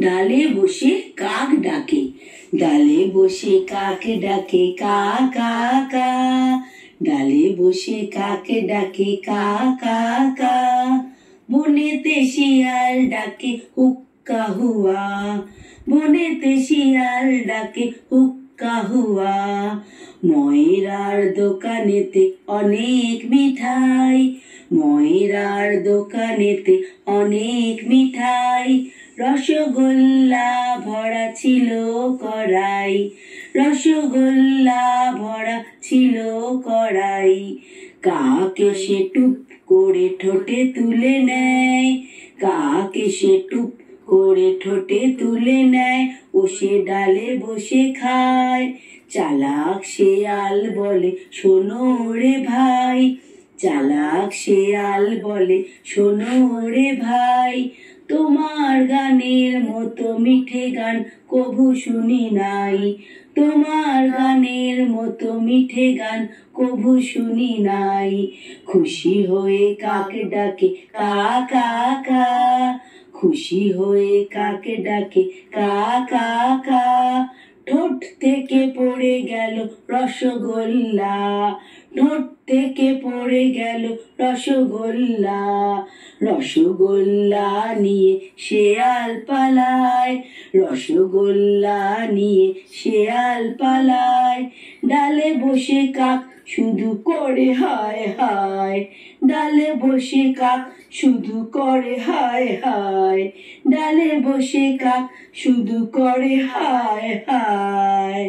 ডালে বসে কাক ডাকে, ডালে বসে কাক ডাকে কা কা কা। ডালে বসে কাক ডাকে কা কা কা। বনেতে শিয়াল ডাকে হুক্কা হুয়া, বনেতে শিয়াল ডাকে হুক্কা হুয়া। ময়রার দোকানেতে অনেক মিঠাই, ময়রার দোকানেতে অনেক মিঠাই। রসগোল্লা ভরা ছিল কড়াই, রসগোল্লা ভরা ছিল কড়াই। কাক এসে টুপ করে ঠোঁটে তুলে নেয়, কাক এসে টুপ করে ঠোঁটে তুলে নেয়। ও সে ডালে বসে খায়। চালাক শেয়াল বলে শোনো রে ভাই, চালাক শেয়াল বলে শোনো রে ভাই। তোমার গানের মতো মিঠে গান কভু শুনি নাই, তোমার গানের মতো মিঠে গান কভু শুনি নাই। খুশি হয়ে কাক ডাকে কা কা কা, খুশি হয়ে কাক ডাকে কা কা কা। ঠোঁট থেকে পড়ে গেল রসগোল্লা, ঠোঁট থেকে পড়ে গেল রসগোল্লা। রসগোল্লা নিয়ে শেয়াল পালায়, রসগোল্লা নিয়ে শেয়াল পালায়। ডালে বসে কাক শুধু করে হায় হায়, ডালে বসে কাক শুধু করে হায় হায়। ডালে বসে কাক শুধু করে হায় হায়।